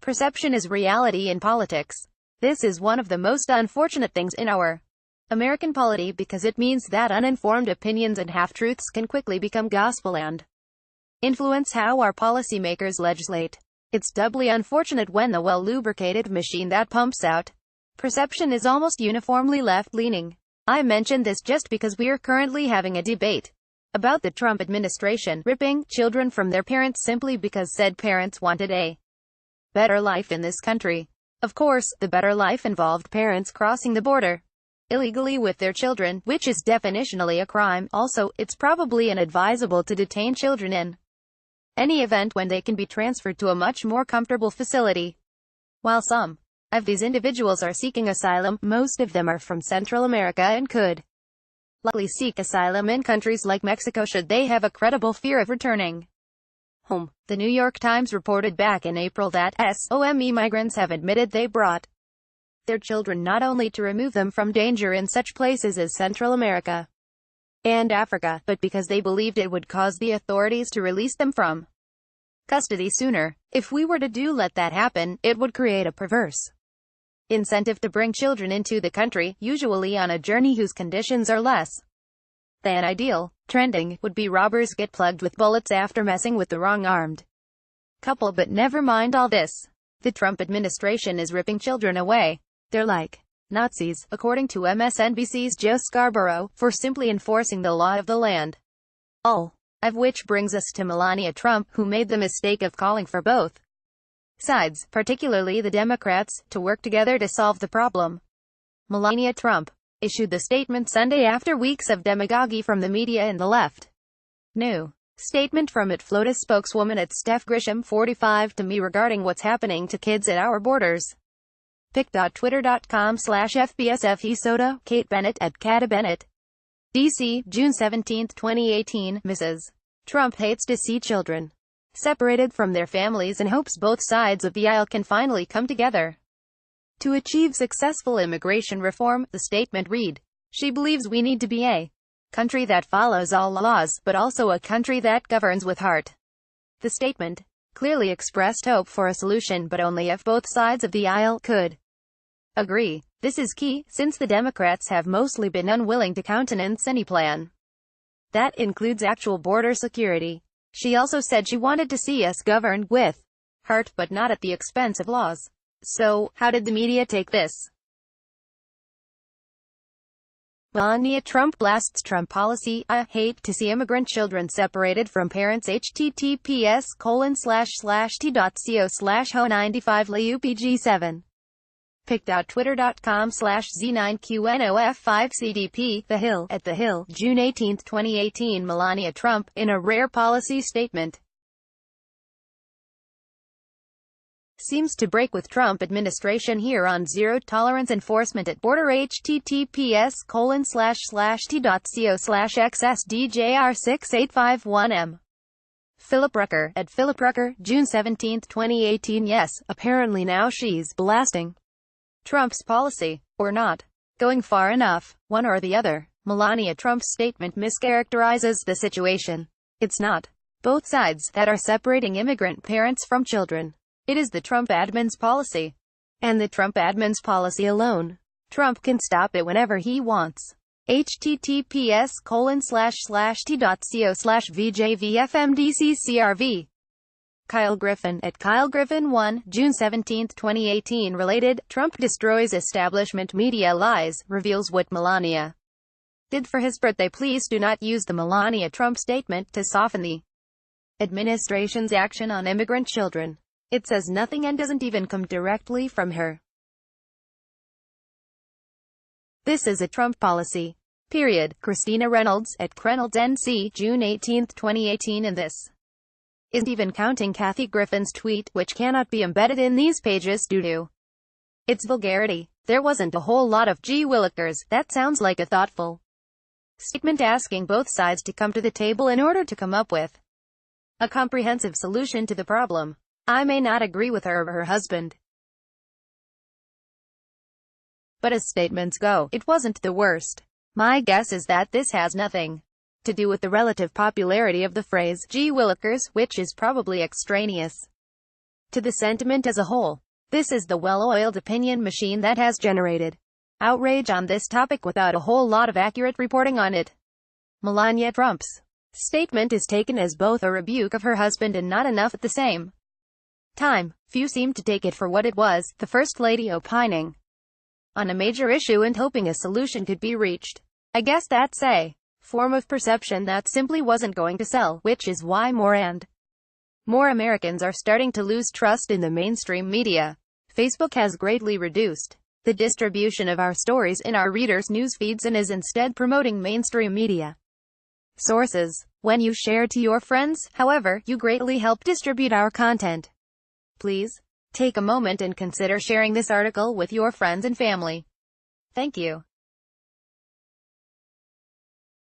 Perception is reality in politics. This is one of the most unfortunate things in our American polity because it means that uninformed opinions and half-truths can quickly become gospel and influence how our policymakers legislate. It's doubly unfortunate when the well-lubricated machine that pumps out perception is almost uniformly left-leaning. I mention this just because we're currently having a debate about the Trump administration ripping children from their parents simply because said parents wanted a better life in this country. Of course, the better life involved parents crossing the border illegally with their children, which is definitionally a crime. Also, it's probably inadvisable to detain children in any event when they can be transferred to a much more comfortable facility. While some of these individuals are seeking asylum, most of them are from Central America and could likely seek asylum in countries like Mexico should they have a credible fear of returning home. The New York Times reported back in April that some migrants have admitted they brought their children not only to remove them from danger in such places as Central America and Africa, but because they believed it would cause the authorities to release them from custody sooner. If we were to let that happen, it would create a perverse incentive to bring children into the country, usually on a journey whose conditions are less than ideal. Trending would be robbers get plugged with bullets after messing with the wrong armed couple. But never mind all this. The Trump administration is ripping children away. They're like Nazis, according to MSNBC's Joe Scarborough, for simply enforcing the law of the land. All of which brings us to Melania Trump, who made the mistake of calling for both sides, particularly the Democrats, to work together to solve the problem. Melania Trump issued the statement Sunday after weeks of demagoguery from the media and the left. New statement from it floated spokeswoman at Steph Grisham 45 to me regarding what's happening to kids at our borders. pic.twitter.com/FBSFESODA, Kate Bennett at Kata Bennett. D.C., June 17, 2018, Mrs. Trump hates to see children separated from their families and hopes both sides of the aisle can finally come together to achieve successful immigration reform. The statement read, she believes we need to be a country that follows all laws, but also a country that governs with heart. The statement clearly expressed hope for a solution, but only if both sides of the aisle could agree. This is key, since the Democrats have mostly been unwilling to countenance any plan that includes actual border security. She also said she wanted to see us governed with heart, but not at the expense of laws. So, how did the media take this? Melania Trump blasts Trump policy. I hate to see immigrant children separated from parents. https://t.co/ho95laupg7. pic.twitter.com/z9qnof5cdp. The Hill, at The Hill, June 18, 2018. Melania Trump, in a rare policy statement, seems to break with Trump administration here on zero-tolerance enforcement at border. https://t.co/xsdjr6851m. Philip Rucker, at Philip Rucker, June 17, 2018. Yes, apparently now she's blasting Trump's policy, or not going far enough, one or the other. Melania Trump's statement mischaracterizes the situation. It's not both sides that are separating immigrant parents from children. It is the Trump admin's policy, and the Trump admin's policy alone. Trump can stop it whenever he wants. https://t.co/vjvfmdccrv. Kyle Griffin, at Kyle Griffin 1, June 17, 2018. Related, Trump destroys establishment media lies, reveals what Melania did for his birthday. Please do not use the Melania Trump statement to soften the administration's action on immigrant children. It says nothing and doesn't even come directly from her. This is a Trump policy. Period. Christina Reynolds, at Reynolds NC, June 18, 2018. And this isn't even counting Kathy Griffin's tweet, which cannot be embedded in these pages due to its vulgarity. There wasn't a whole lot of gee willikers. That sounds like a thoughtful statement asking both sides to come to the table in order to come up with a comprehensive solution to the problem. I may not agree with her or her husband, but as statements go, it wasn't the worst. My guess is that this has nothing to do with the relative popularity of the phrase, gee willikers, which is probably extraneous to the sentiment as a whole. This is the well-oiled opinion machine that has generated outrage on this topic without a whole lot of accurate reporting on it. Melania Trump's statement is taken as both a rebuke of her husband and not enough at the same time. Few seem to take it for what it was, the First Lady opining on a major issue and hoping a solution could be reached. I guess that's a form of perception that simply wasn't going to sell, which is why more and more Americans are starting to lose trust in the mainstream media. Facebook has greatly reduced the distribution of our stories in our readers' news feeds and is instead promoting mainstream media sources. When you share to your friends, however, you greatly help distribute our content. Please take a moment and consider sharing this article with your friends and family. Thank you.